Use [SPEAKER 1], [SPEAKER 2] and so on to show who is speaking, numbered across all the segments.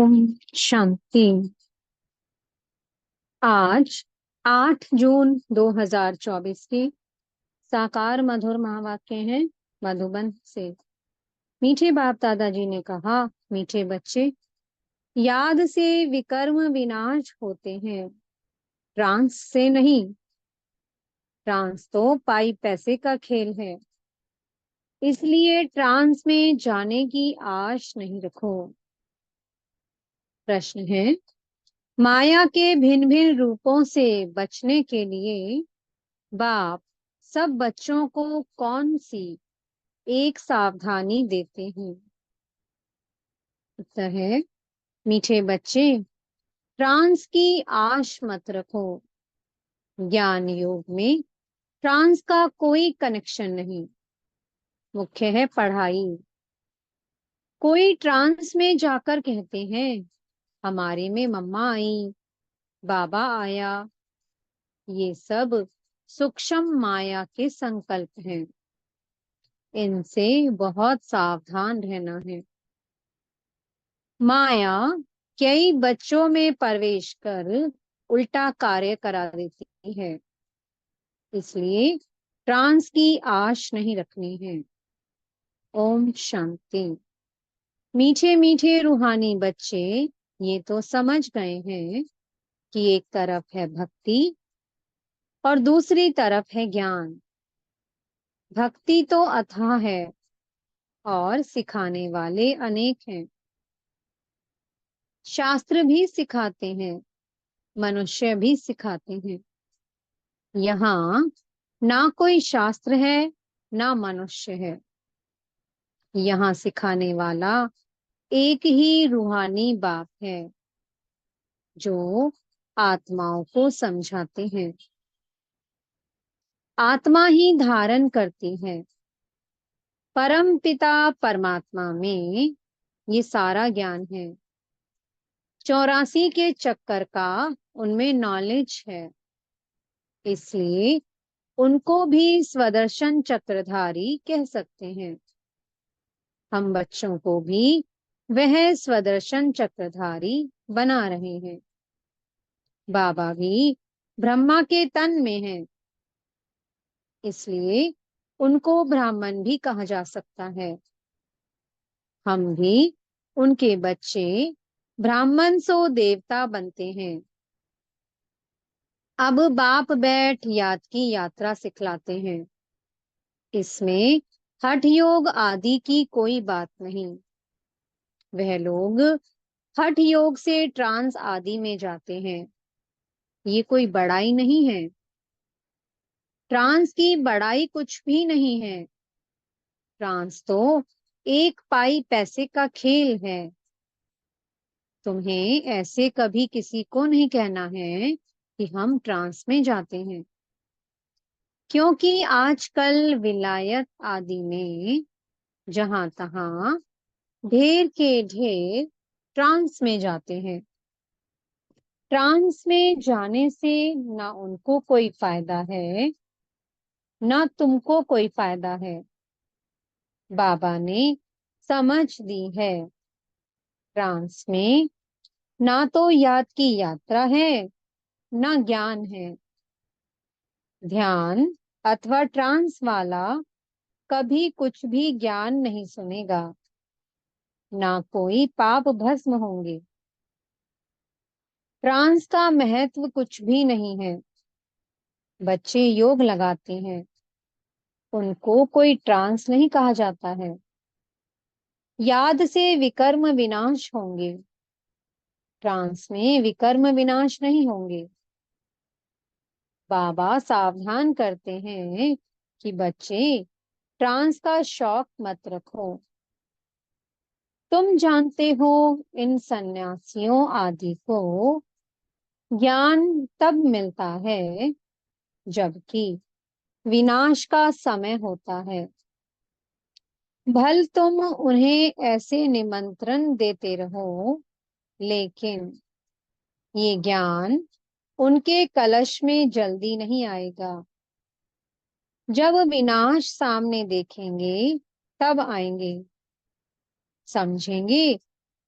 [SPEAKER 1] ओम शांति। आज 8 जून 2024 की साकार मधुर महावाक्य हैं मधुबन से। मीठे बाप दादाजी ने कहा, मीठे बच्चे, याद से विकर्म विनाश होते हैं, ट्रांस से नहीं। ट्रांस तो पाई पैसे का खेल है, इसलिए ट्रांस में जाने की आश नहीं रखो। प्रश्न है, माया के भिन्न भिन्न रूपों से बचने के लिए बाप सब बच्चों को कौन सी एक सावधानी देते हैं? उत्तर है, मीठे बच्चे, ट्रांस की आश मत रखो। ज्ञान योग में ट्रांस का कोई कनेक्शन नहीं, मुख्य है पढ़ाई। कोई ट्रांस में जाकर कहते हैं, हमारे में मम्मा आई, बाबा आया। ये सब सूक्ष्म माया के संकल्प हैं, इनसे बहुत सावधान रहना है। माया कई बच्चों में प्रवेश कर उल्टा कार्य करा देती है, इसलिए ट्रांस की आश नहीं रखनी है। ओम शांति। मीठे मीठे रूहानी बच्चे ये तो समझ गए हैं कि एक तरफ है भक्ति और दूसरी तरफ है ज्ञान। भक्ति तो अथाह है और सिखाने वाले अनेक हैं। शास्त्र भी सिखाते हैं, मनुष्य भी सिखाते हैं। यहाँ ना कोई शास्त्र है ना मनुष्य है, यहाँ सिखाने वाला एक ही रूहानी बाप है जो आत्माओं को समझाते हैं। आत्मा ही धारण करती है। परम पिता परमात्मा में ये सारा ज्ञान है। 84 के चक्कर का उनमें नॉलेज है, इसलिए उनको भी स्वदर्शन चक्रधारी कह सकते हैं। हम बच्चों को भी वह स्वदर्शन चक्रधारी बना रहे हैं। बाबा भी ब्रह्मा के तन में हैं, इसलिए उनको ब्राह्मण भी कहा जा सकता है। हम भी उनके बच्चे ब्राह्मण सो देवता बनते हैं। अब बाप बैठ याद की यात्रा सिखलाते हैं। इसमें हठ योग आदि की कोई बात नहीं। वह लोग हठ योग से ट्रांस आदि में जाते हैं, ये कोई बड़ाई नहीं है। ट्रांस की बड़ाई कुछ भी नहीं है। ट्रांस तो एक पाई पैसे का खेल है। तुम्हें ऐसे कभी किसी को नहीं कहना है कि हम ट्रांस में जाते हैं, क्योंकि आजकल विलायत आदि में जहां तहां ढेर के ढेर ट्रांस में जाते हैं। ट्रांस में जाने से ना उनको कोई फायदा है ना तुमको कोई फायदा है। बाबा ने समझ दी है, ट्रांस में ना तो याद की यात्रा है ना ज्ञान है। ध्यान अथवा ट्रांस वाला कभी कुछ भी ज्ञान नहीं सुनेगा, ना कोई पाप भस्म होंगे। ट्रांस का महत्व कुछ भी नहीं है। बच्चे योग लगाते हैं, उनको कोई ट्रांस नहीं कहा जाता है। याद से विकर्म विनाश होंगे, ट्रांस में विकर्म विनाश नहीं होंगे। बाबा सावधान करते हैं कि बच्चे ट्रांस का शौक मत रखो। तुम जानते हो, इन सन्यासियों आदि को ज्ञान तब मिलता है जबकि विनाश का समय होता है। भल तुम उन्हें ऐसे निमंत्रण देते रहो, लेकिन ये ज्ञान उनके कलश में जल्दी नहीं आएगा। जब विनाश सामने देखेंगे तब आएंगे, समझेंगे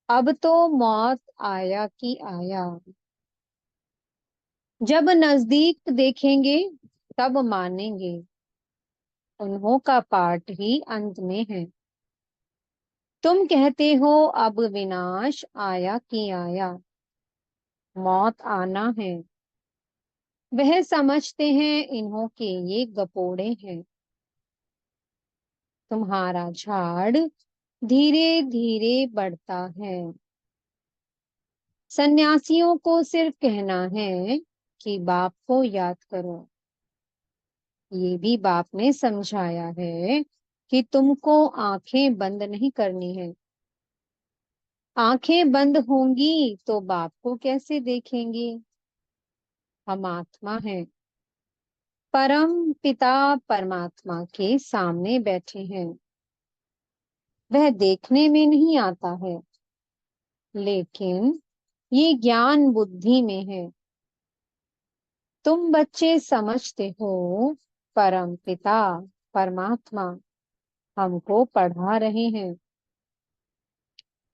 [SPEAKER 1] अब तो मौत आया कि आया, जब नजदीक देखेंगे तब मानेंगे, उन्हों का पाठ ही अंत में है। तुम कहते हो अब विनाश आया कि आया, मौत आना है। वह समझते हैं इन्हों के ये गपोड़े हैं। तुम्हारा झाड़ धीरे धीरे बढ़ता है। सन्यासियों को सिर्फ कहना है कि बाप को याद करो। ये भी बाप ने समझाया है कि तुमको आंखें बंद नहीं करनी है। आंखें बंद होंगी तो बाप को कैसे देखेंगे? हम आत्मा हैं, परम पिता परमात्मा के सामने बैठे हैं। वह देखने में नहीं आता है, लेकिन ये ज्ञान बुद्धि में है। तुम बच्चे समझते हो परम पिता परमात्मा हमको पढ़ा रहे हैं।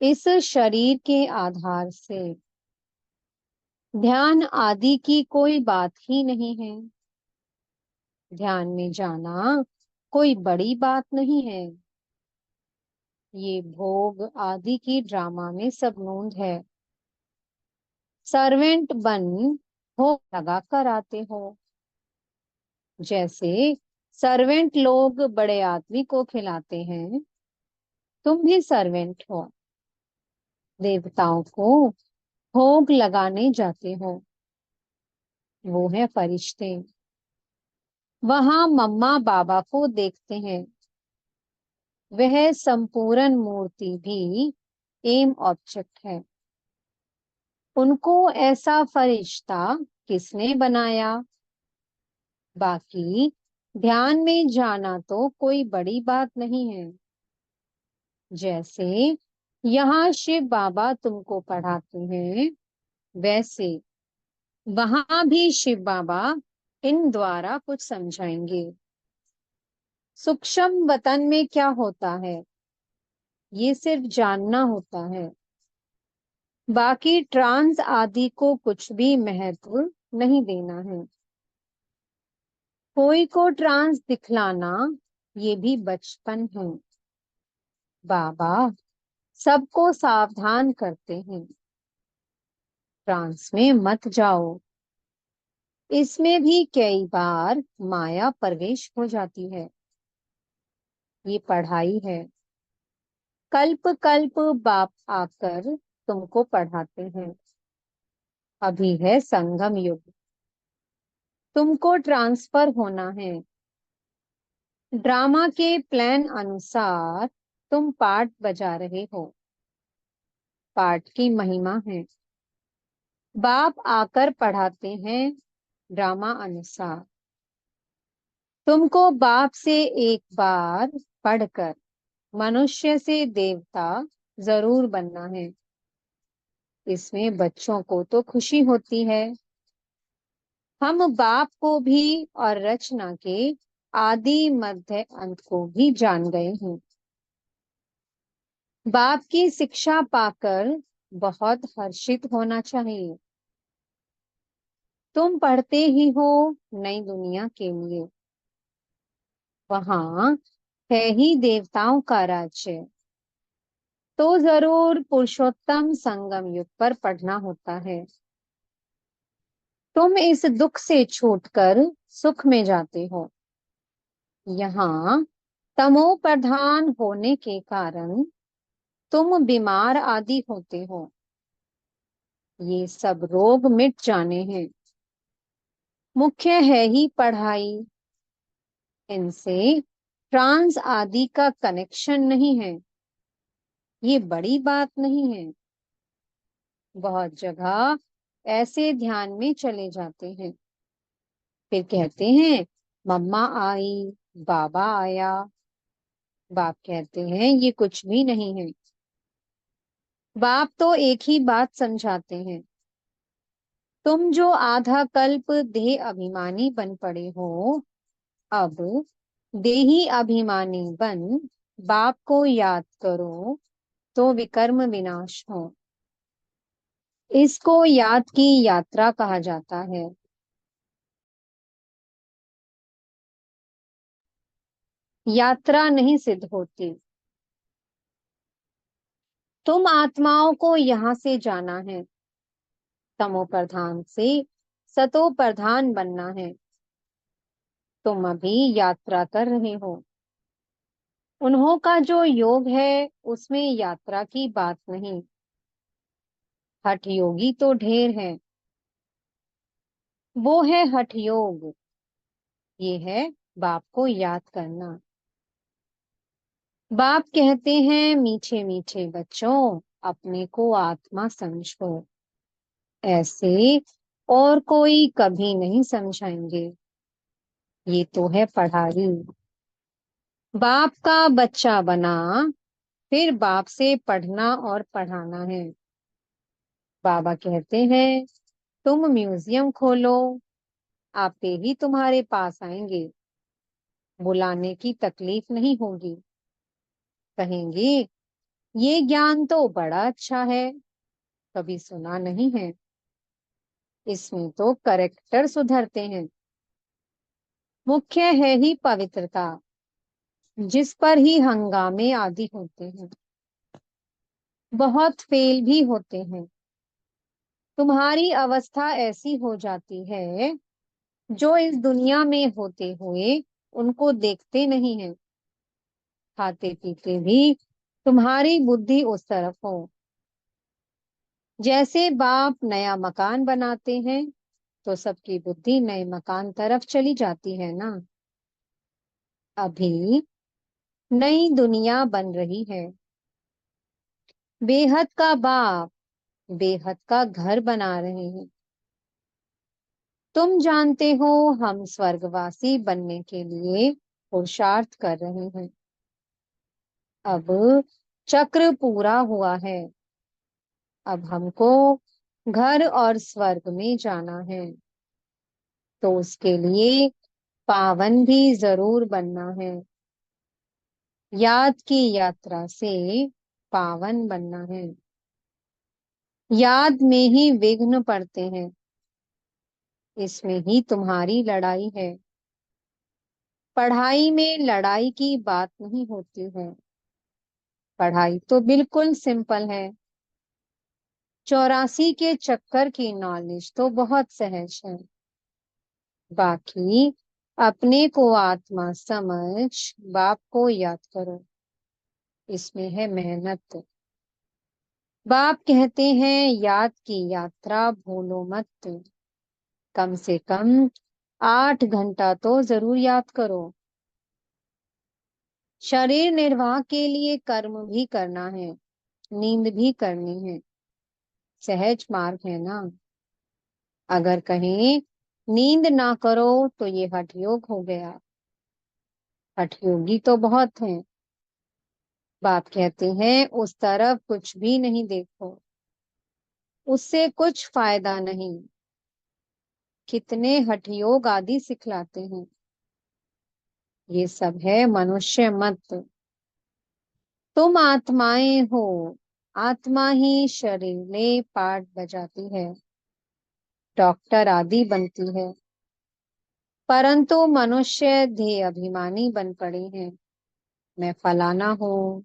[SPEAKER 1] इस शरीर के आधार से ध्यान आदि की कोई बात ही नहीं है। ध्यान में जाना कोई बड़ी बात नहीं है। ये भोग आदि की ड्रामा में सब नोंद है। सर्वेंट बन भोग लगा कर आते हो, जैसे सर्वेंट लोग बड़े आदमी को खिलाते हैं। तुम भी सर्वेंट हो, देवताओं को भोग लगाने जाते हो। वो है फरिश्ते। वहां मम्मा बाबा को देखते हैं। वह संपूर्ण मूर्ति भी एम ऑब्जेक्ट है। उनको ऐसा फरिश्ता किसने बनाया? बाकी ध्यान में जाना तो कोई बड़ी बात नहीं है। जैसे यहाँ शिव बाबा तुमको पढ़ाते हैं, वैसे वहां भी शिव बाबा इन द्वारा कुछ समझाएंगे। सूक्ष्म वतन में क्या होता है, ये सिर्फ जानना होता है। बाकी ट्रांस आदि को कुछ भी महत्व नहीं देना है। कोई को ट्रांस दिखलाना ये भी बचपन है। बाबा सबको सावधान करते हैं, ट्रांस में मत जाओ। इसमें भी कई बार माया प्रवेश हो जाती है। ये पढ़ाई है। कल्प कल्प बाप आकर तुमको पढ़ाते हैं। अभी है संगम युग, तुमको ट्रांसफर होना है। ड्रामा के प्लान अनुसार तुम पार्ट बजा रहे हो। पार्ट की महिमा है। बाप आकर पढ़ाते हैं ड्रामा अनुसार। तुमको बाप से एक बार पढ़कर मनुष्य से देवता जरूर बनना है। इसमें बच्चों को तो खुशी होती है। हम बाप को भी और रचना के आदि मध्य अंत को भी जान गए हैं। बाप की शिक्षा पाकर बहुत हर्षित होना चाहिए। तुम पढ़ते ही हो नई दुनिया के लिए। वहां है ही देवताओं का राज्य, तो जरूर पुरुषोत्तम संगम युग पर पढ़ना होता है। तुम इस दुख से छूटकर सुख में जाते हो। यहाँ तमो प्रधान होने के कारण तुम बीमार आदि होते हो। ये सब रोग मिट जाने हैं। मुख्य है ही पढ़ाई। इनसे ट्रांस आदि का कनेक्शन नहीं है। ये बड़ी बात नहीं है। बहुत जगह ऐसे ध्यान में चले जाते हैं, फिर कहते हैं मम्मा आई, बाबा आया। बाप कहते हैं ये कुछ भी नहीं है। बाप तो एक ही बात समझाते हैं। तुम जो आधा कल्प देह अभिमानी बन पड़े हो, अब देही अभिमानी बन बाप को याद करो। तो विकर्म विनाश हो। इसको याद की यात्रा कहा जाता है। यात्रा नहीं सिद्ध होती। तुम आत्माओं को यहाँ से जाना है, तमो प्रधान से सतो प्रधान बनना है। तुम अभी यात्रा कर रहे हो। उन्हों का जो योग है उसमें यात्रा की बात नहीं। हठ योगी तो ढेर है। वो है हठ योग। ये है बाप को याद करना। बाप कहते हैं, मीठे मीठे बच्चों, अपने को आत्मा समझो। ऐसे और कोई कभी नहीं समझाएंगे। ये तो है पढ़ाई। बाप का बच्चा बना, फिर बाप से पढ़ना और पढ़ाना है। बाबा कहते हैं, तुम म्यूजियम खोलो, आपे ही तुम्हारे पास आएंगे। बुलाने की तकलीफ नहीं होगी। कहेंगे, ये ज्ञान तो बड़ा अच्छा है, कभी सुना नहीं है। इसमें तो करेक्टर सुधरते हैं। मुख्य है ही पवित्रता, जिस पर ही हंगामे आदि होते हैं। बहुत फेल भी होते हैं। तुम्हारी अवस्था ऐसी हो जाती है, जो इस दुनिया में होते हुए उनको देखते नहीं है। खाते पीते भी तुम्हारी बुद्धि उस तरफ हो। जैसे बाप नया मकान बनाते हैं तो सबकी बुद्धि नए मकान तरफ चली जाती है ना। अभी नई दुनिया बन रही है। बेहद का बाप बेहद का घर बना रहे हैं। तुम जानते हो, हम स्वर्गवासी बनने के लिए पुरुषार्थ कर रहे हैं। अब चक्र पूरा हुआ है। अब हमको घर और स्वर्ग में जाना है, तो उसके लिए पावन भी जरूर बनना है। याद की यात्रा से पावन बनना है। याद में ही विघ्न पड़ते हैं। इसमें ही तुम्हारी लड़ाई है। पढ़ाई में लड़ाई की बात नहीं होती है। पढ़ाई तो बिल्कुल सिंपल है। 84 के चक्कर की नॉलेज तो बहुत सहज है। बाकी अपने को आत्मा समझ बाप को याद करो। इसमें है मेहनत। बाप कहते हैं, याद की यात्रा भूलो मत। कम से कम 8 घंटा तो जरूर याद करो। शरीर निर्वाह के लिए कर्म भी करना है, नींद भी करनी है। सहज मार्ग है ना। अगर कहीं नींद ना करो तो ये हठ योग हो गया। हठ योगी तो बहुत हैं। बाप कहते हैं, उस तरफ कुछ भी नहीं देखो। उससे कुछ फायदा नहीं। कितने हठ योग आदि सिखलाते हैं। ये सब है मनुष्य मत। तुम आत्माएं हो। आत्मा ही शरीर में पाठ बजाती है, डॉक्टर आदि बनती है। परंतु मनुष्य ध्येय अभिमानी बन पड़े हैं। मैं फलाना हूँ,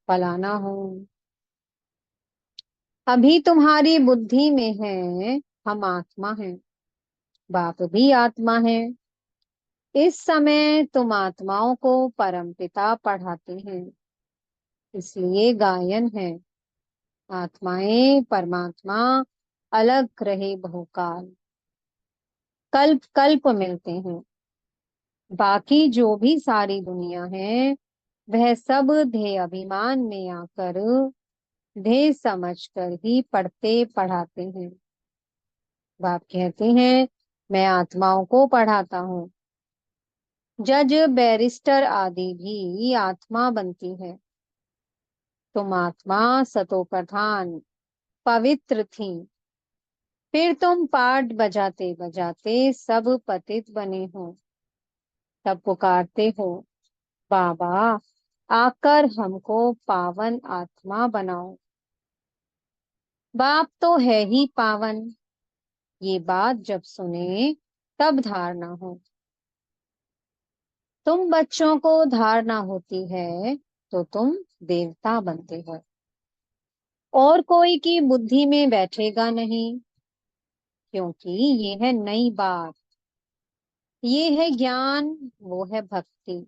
[SPEAKER 1] फलाना हूँ। अभी तुम्हारी बुद्धि में है, हम आत्मा हैं, बाप भी आत्मा है। इस समय तुम आत्माओं को परमपिता पढ़ाते हैं। इसलिए गायन है, आत्माएं परमात्मा अलग रहे बहुकाल। कल्प कल्प मिलते हैं। बाकी जो भी सारी दुनिया है, वह सब ध्येय अभिमान में आकर ध्येय समझकर ही पढ़ते पढ़ाते हैं। बाप कहते हैं, मैं आत्माओं को पढ़ाता हूँ। जज बैरिस्टर आदि भी आत्मा बनती है। तुम आत्मा सतो प्रधान पवित्र थी। फिर तुम पाठ बजाते बजाते सब पतित बने हो। तब पुकारते हो, बाबा आकर हमको पावन आत्मा बनाओ। बाप तो है ही पावन, ये बात जब सुने तब धारणा हो। तुम बच्चों को धारणा होती है तो तुम देवता बनते हो, और कोई की बुद्धि में बैठेगा नहीं, क्योंकि ये है नई बात। ये है ज्ञान, वो है भक्ति।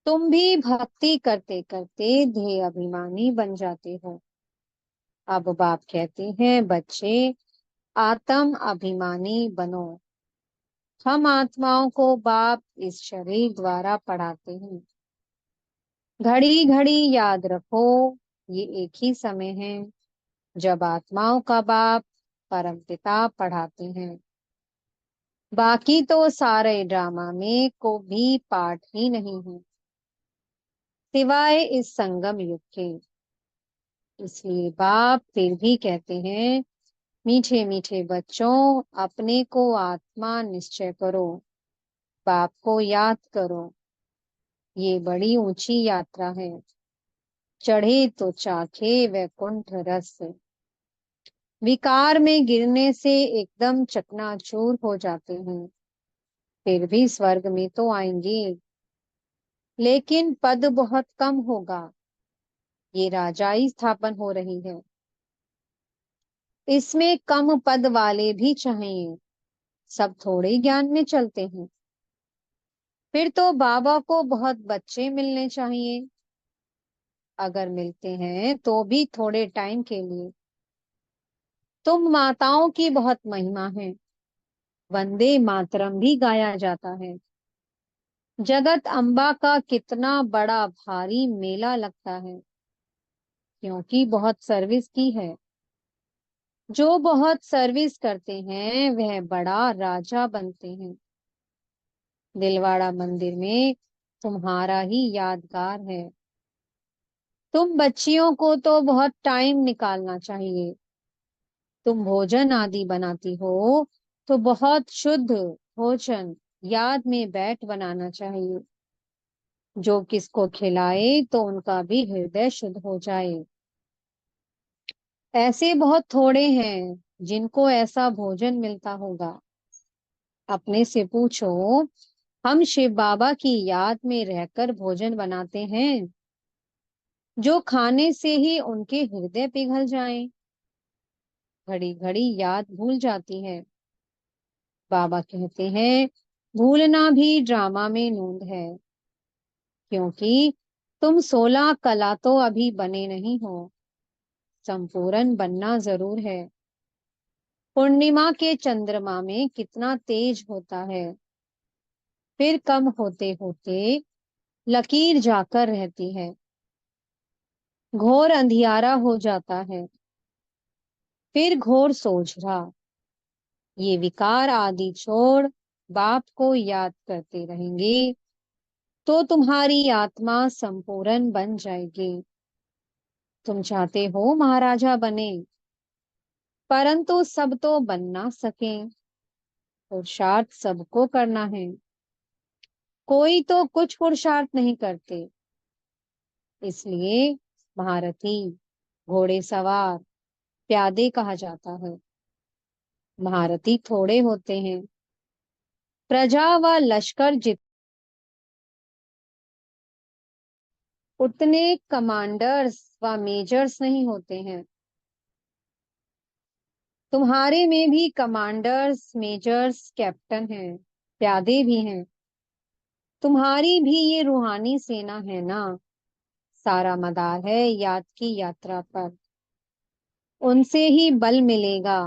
[SPEAKER 1] तुम भी भक्ति करते करते ध्येय अभिमानी बन जाते हो। अब बाप कहते हैं, बच्चे आत्म अभिमानी बनो। हम आत्माओं को बाप इस शरीर द्वारा पढ़ाते हैं। घड़ी घड़ी याद रखो, ये एक ही समय है जब आत्माओं का बाप परमपिता पढ़ाते हैं। बाकी तो सारे ड्रामा में को भी पाठ ही नहीं है, सिवाय इस संगम युग के। इसलिए बाप फिर भी कहते हैं, मीठे मीठे बच्चों, अपने को आत्मा निश्चय करो, बाप को याद करो। ये बड़ी ऊंची यात्रा है, चढ़े तो चाखे वैकुंठ रस। विकार में गिरने से एकदम चकनाचूर हो जाते हैं, फिर भी स्वर्ग में तो आएंगे, लेकिन पद बहुत कम होगा। ये राजाई स्थापन हो रही है, इसमें कम पद वाले भी चाहिए। सब थोड़े ज्ञान में चलते हैं। फिर तो बाबा को बहुत बच्चे मिलने चाहिए, अगर मिलते हैं तो भी थोड़े टाइम के लिए। तुम माताओं की बहुत महिमा है, वंदे मातरम भी गाया जाता है। जगत अम्बा का कितना बड़ा भारी मेला लगता है, क्योंकि बहुत सर्विस की है। जो बहुत सर्विस करते हैं वह बड़ा राजा बनते हैं। दिलवाड़ा मंदिर में तुम्हारा ही यादगार है। तुम बच्चियों को तो बहुत टाइम निकालना चाहिए। तुम भोजन आदि बनाती हो तो बहुत शुद्ध भोजन याद में बैठ बनाना चाहिए, जो किसको खिलाए तो उनका भी हृदय शुद्ध हो जाए। ऐसे बहुत थोड़े हैं जिनको ऐसा भोजन मिलता होगा। अपने से पूछो, हम शिव बाबा की याद में रहकर भोजन बनाते हैं, जो खाने से ही उनके हृदय पिघल जाएं। घड़ी घड़ी याद भूल जाती है। बाबा कहते हैं, भूलना भी ड्रामा में नूंद है, क्योंकि तुम 16 कला तो अभी बने नहीं हो, संपूर्ण बनना जरूर है। पूर्णिमा के चंद्रमा में कितना तेज होता है, फिर कम होते होते लकीर जाकर रहती है, घोर अंधियारा हो जाता है, फिर घोर सोझरा। ये विकार आदि छोड़ बाप को याद करते रहेंगे तो तुम्हारी आत्मा संपूर्ण बन जाएगी। तुम चाहते हो महाराजा बने, परंतु सब तो बन ना सके। पुरुषार्थ सबको करना है, कोई तो कुछ पुरुषार्थ नहीं करते। इसलिए महारथी, घोड़ेसवार, प्यादे कहा जाता है। महारथी थोड़े होते हैं, प्रजा व लश्कर जित उतने कमांडर्स व मेजर्स नहीं होते हैं। तुम्हारे में भी कमांडर्स, मेजर्स, कैप्टन हैं, प्यादे भी हैं। तुम्हारी भी ये रूहानी सेना है ना। सारा मदार है याद की यात्रा पर, उनसे ही बल मिलेगा।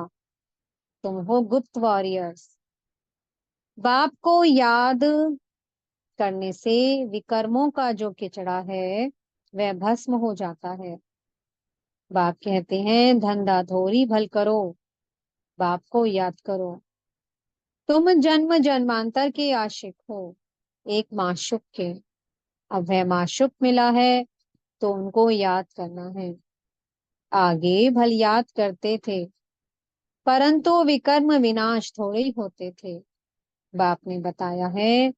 [SPEAKER 1] तुम हो गुप्त वॉरियर्स। बाप को याद करने से विकर्मों का जो किचड़ा है वह भस्म हो जाता है। बाप कहते हैं, धंधा थोड़ी भल करो, बाप को याद करो। तुम जन्म जन्मांतर के आशिक हो, एक माशुक के। अब वह माशुक मिला है तो उनको याद करना है। आगे भल याद करते थे, परंतु विकर्म विनाश थोड़े ही होते थे। बाप ने बताया है,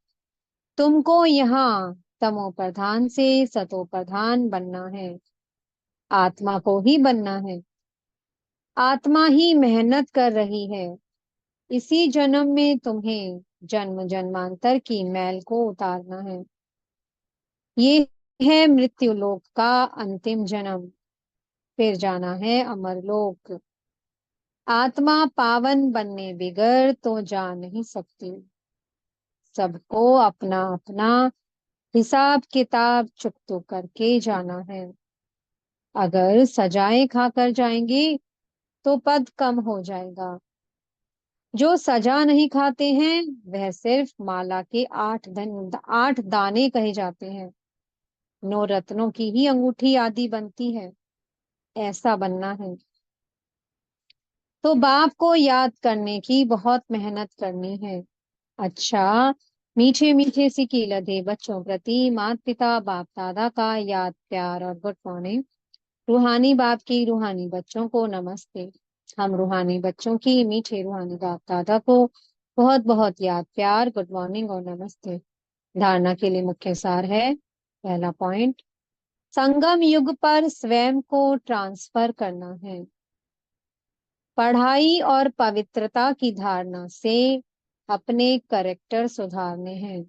[SPEAKER 1] तुमको यहाँ तमो प्रधान से सतो प्रधान बनना है, आत्मा को ही बनना है। आत्मा ही मेहनत कर रही है। इसी जन्म में तुम्हें जन्म जन्मांतर की मैल को उतारना है। ये है मृत्यु लोक का अंतिम जन्म, फिर जाना है अमरलोक। आत्मा पावन बनने बिगर तो जा नहीं सकती। सबको अपना अपना हिसाब किताब चुकतो करके जाना है। अगर सजाएं खाकर जाएंगे तो पद कम हो जाएगा। जो सजा नहीं खाते हैं वह सिर्फ माला के 8 दाने कहे जाते हैं। 9 रत्नों की ही अंगूठी आदि बनती है। ऐसा बनना है तो बाप को याद करने की बहुत मेहनत करनी है। अच्छा, मीठे मीठे सिकी लदे बच्चों प्रति माता पिता बाप दादा का याद प्यार और गुड मॉर्निंग। रूहानी बाप की रूहानी बच्चों को नमस्ते। हम रूहानी बच्चों की मीठे रूहानी बाप दादा को बहुत बहुत याद प्यार, गुड मॉर्निंग और नमस्ते। धारणा के लिए मुख्य सार है। पहला पॉइंट, संगम युग पर स्वयं को ट्रांसफर करना है। पढ़ाई और पवित्रता की धारणा से अपने करेक्टर सुधारने हैं।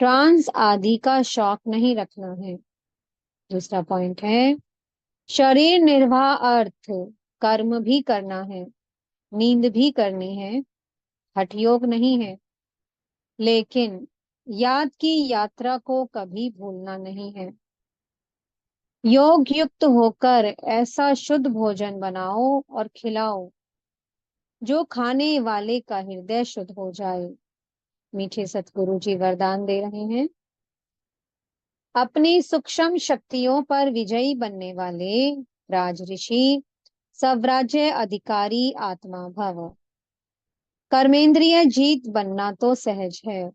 [SPEAKER 1] ट्रांस आदि का शौक नहीं रखना है। दूसरा पॉइंट है, शरीर निर्वाह अर्थ कर्म भी करना है, नींद भी करनी है, हठ योग नहीं है। लेकिन याद की यात्रा को कभी भूलना नहीं है। योग युक्त होकर ऐसा शुद्ध भोजन बनाओ और खिलाओ जो खाने वाले का हृदय शुद्ध हो जाए। मीठे सतगुरु जी वरदान दे रहे हैं। अपनी सूक्ष्म शक्तियों पर विजयी बनने वाले राज ऋषि स्वराज्य अधिकारी आत्मा भव। कर्मेंद्रिय जीत बनना तो सहज है,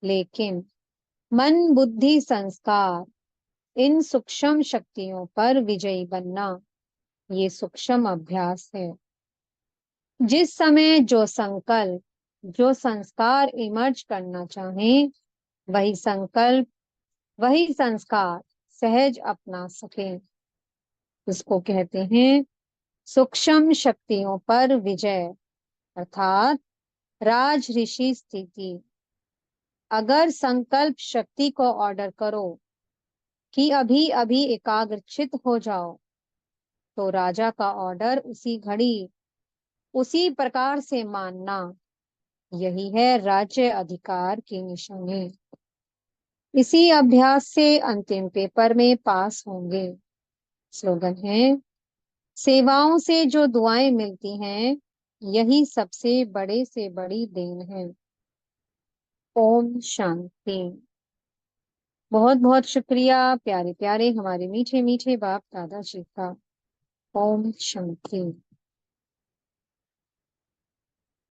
[SPEAKER 1] लेकिन मन बुद्धि संस्कार इन सूक्ष्म शक्तियों पर विजयी बनना ये सूक्ष्म अभ्यास है। जिस समय जो संकल्प जो संस्कार इमर्ज करना चाहे, वही संकल्प वही संस्कार सहज अपना सके, इसको कहते हैं सूक्ष्म शक्तियों पर विजय, अर्थात राज ऋषि स्थिति। अगर संकल्प शक्ति को ऑर्डर करो कि अभी अभी एकाग्रचित हो जाओ, तो राजा का ऑर्डर उसी घड़ी उसी प्रकार से मानना, यही है राज्य अधिकार की निशानी। इसी अभ्यास से अंतिम पेपर में पास होंगे। स्लोगन है, सेवाओं से जो दुआएं मिलती हैं यही सबसे बड़े से बड़ी देन है। ओम शांति। बहुत बहुत शुक्रिया प्यारे प्यारे हमारे मीठे मीठे बाप दादा जी का। ओम शांति।